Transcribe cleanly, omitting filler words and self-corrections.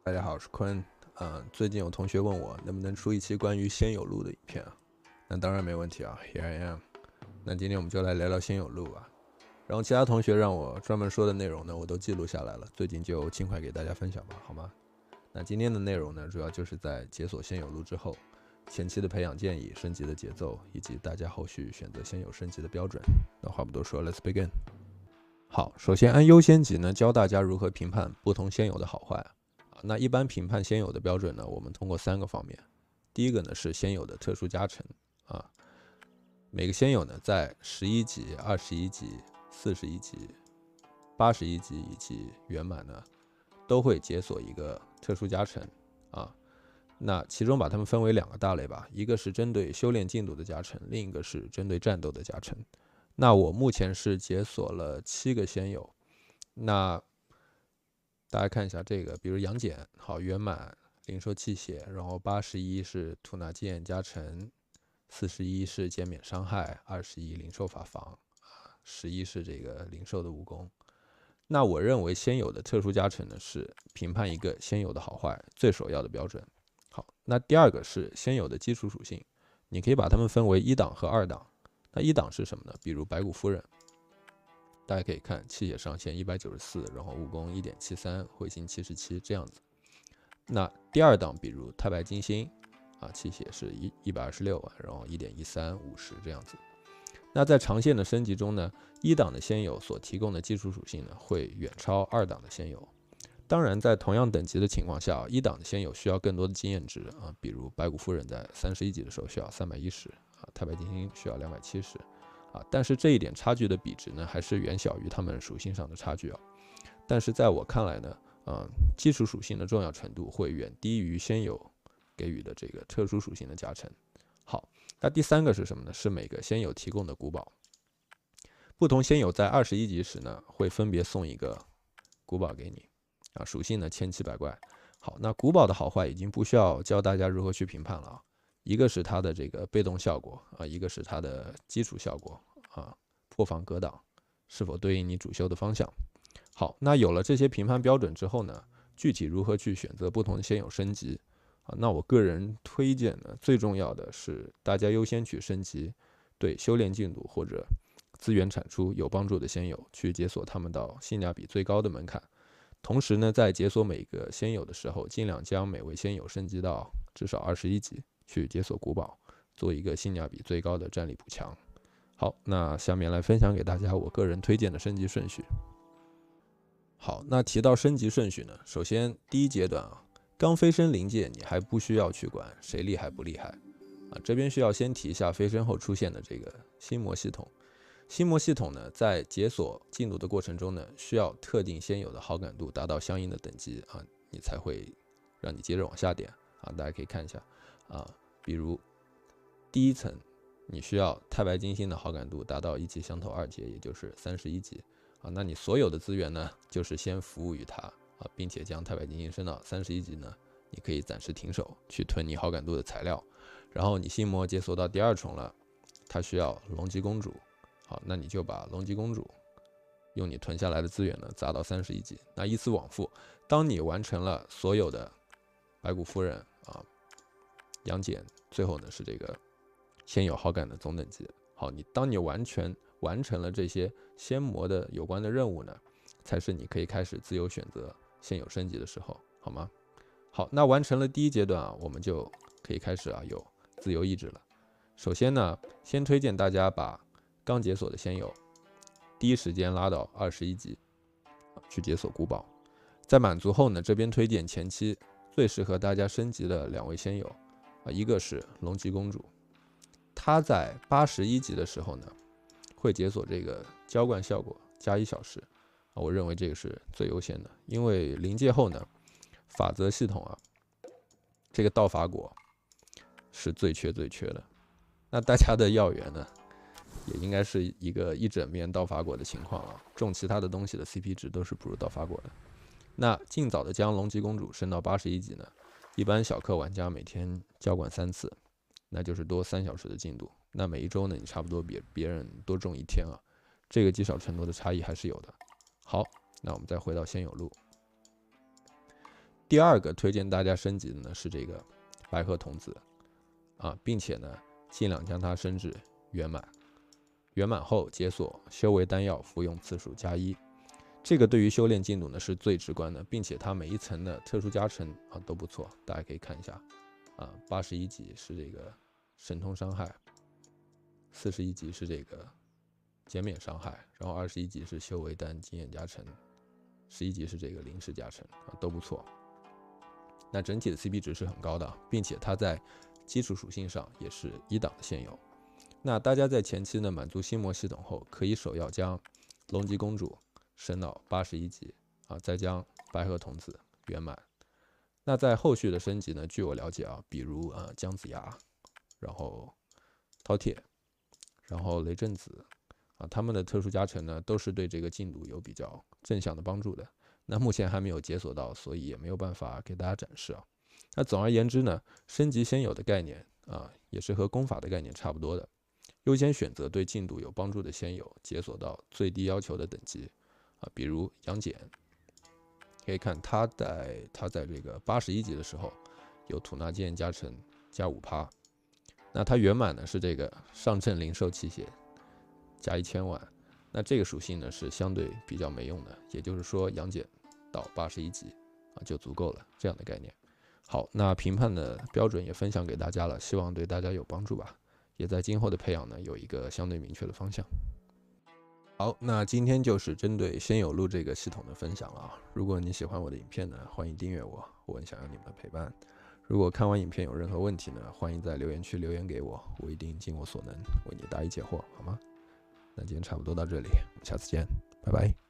大家好，我是坤。最近有同学问我能不能出一期关于先有路的影片啊？那当然没问题啊，Here I am。那今天我们就来聊聊先有路吧。然后其他同学让我专门说的内容呢，我都记录下来了，最近就尽快给大家分享吧，好吗？那今天的内容呢，主要就是在解锁先有路之后，前期的培养建议、升级的节奏，以及大家后续选择先有升级的标准。那话不多说，Let's begin。好，首先按优先级呢，教大家如何评判不同先有的好坏啊。那一般评判先有的标准呢，我们通过3个方面。第一个呢是先有的特殊加成啊，每个先有呢在11级、21级、41级、81级以及圆满呢，都会解锁一个特殊加成啊。那其中把它们分为2个大类吧，一个是针对修炼进度的加成，另一个是针对战斗的加成。那我目前是解锁了7个先有，那大家看一下这个，比如杨戬，好圆满，灵兽器械，然后81是吐纳剑加成，41是减免伤害，21灵兽法防，11是这个灵兽的武功。那我认为先有的特殊加成呢，是评判一个先有的好坏最首要的标准。好，那第二个是先有的基础属性，你可以把它们分为1档和2档。那1档是什么呢？比如白骨夫人，大家可以看器械上限194，然后武功1.73，会心77这样子。那第2档，比如太白金星器械是126万，然后1.13、50这样子。那在长线的升级中呢，1档的先有所提供的基础属性呢，会远超2档的先有。当然，在同样等级的情况下，1档的先有需要更多的经验值比如白骨夫人在31级的时候需要310太白金星需要270但是这一点差距的比值呢，还是远小于它们属性上的差距但是在我看来呢，基础属性的重要程度会远低于先有给予的这个特殊属性的加成。好，那第3个是什么呢？是每个先有提供的古堡。不同先有在21级时呢，会分别送一个古堡给你属性呢千奇百怪。好，那古堡的好坏已经不需要教大家如何去评判了一个是它的这个被动效果一个是它的基础效果破防格挡是否对应你主修的方向。好，那有了这些评判标准之后呢，具体如何去选择不同的先有升级那我个人推荐呢，最重要的是大家优先去升级对修炼进度或者资源产出有帮助的先有，去解锁他们到性价比最高的门槛。同时呢，在解锁每个先有的时候，尽量将每位先有升级到至少21级，去解锁古堡，做一个性价比最高的战力补强。好，那下面来分享给大家我个人推荐的升级顺序。好，那提到升级顺序呢，首先第一阶段刚飞升灵界，你还不需要去管谁厉害不厉害这边需要先提一下飞升后出现的这个心魔系统。心魔系统呢，在解锁进度的过程中呢，需要特定先有的好感度达到相应的等级你才会让你接着往下点大家可以看一下比如第1层，你需要太白金星的好感度达到1级相头2阶，也就是31级那你所有的资源呢，就是先服务于它并且将太白金星升到31级呢，你可以暂时停手去囤你好感度的材料。然后你心魔解锁到第2重了，它需要龙姬公主。好，那你就把龙姬公主用你囤下来的资源呢砸到31级。那依此往复，当你完成了所有的白骨夫人杨戬，最后呢是这个先有好感的总等级。好，当你完成了这些仙魔的有关的任务呢，才是你可以开始自由选择先有升级的时候，好吗？好，那完成了第1阶段我们就可以开始有自由意志了。首先呢，先推荐大家把刚解锁的先有第一时间拉到21级去解锁古堡。在满足后呢，这边推荐前期最适合大家升级的2位先有一个是龙姬公主，她在81级的时候呢，会解锁这个浇灌效果加1小时我认为这个是最优先的，因为临界后呢，法则系统这个道法果是最缺的。那大家的药源呢，也应该是一个一整面道法果的情况种其他的东西的 CP 值都是不如道法果的。那尽早的将龙姬公主升到81级呢，一般小氪玩家每天浇灌3次，那就是多3小时的进度。那每一周呢，你差不多比别人多种1天这个积少成多的差异还是有的。好，那我们再回到先有路。第二个推荐大家升级的呢是这个白鹤童子并且呢尽量将它升至圆满。圆满后解锁修为丹药服用次数+1，这个对于修炼进度呢是最直观的，并且它每一层的特殊加成都不错，大家可以看一下81级是这个神通伤害，41级是这个减免伤害，然后21级是修为丹经验加成，11级是这个灵石加成都不错。那整体的 CP 值是很高的，并且它在基础属性上也是1档的现有。那大家在前期呢满足心魔系统后，可以首要将龙吉公主升到81级再将白鹤童子圆满。那在后续的升级呢，据我了解比如姜子牙，然后饕餮，然后雷震子他们的特殊加成呢都是对这个进度有比较正向的帮助的。那目前还没有解锁到，所以也没有办法给大家展示那总而言之呢，升级先有的概念也是和功法的概念差不多的，优先选择对进度有帮助的先有，解锁到最低要求的等级比如杨戬，可以看他在这个81级的时候有吐纳剑加成+5%，那他圆满呢是这个上阵灵兽器械+1000万，那这个属性呢是相对比较没用的，也就是说杨戬到81级就足够了，这样的概念。好，那评判的标准也分享给大家了，希望对大家有帮助吧，也在今后的培养呢有一个相对明确的方向。好，那今天就是针对先有路这个系统的分享了如果你喜欢我的影片呢，欢迎订阅我，我很想要你们的陪伴。如果看完影片有任何问题呢，欢迎在留言区留言给我，我一定尽我所能为你答疑解惑，好吗？那今天差不多到这里，我们下次见，拜拜。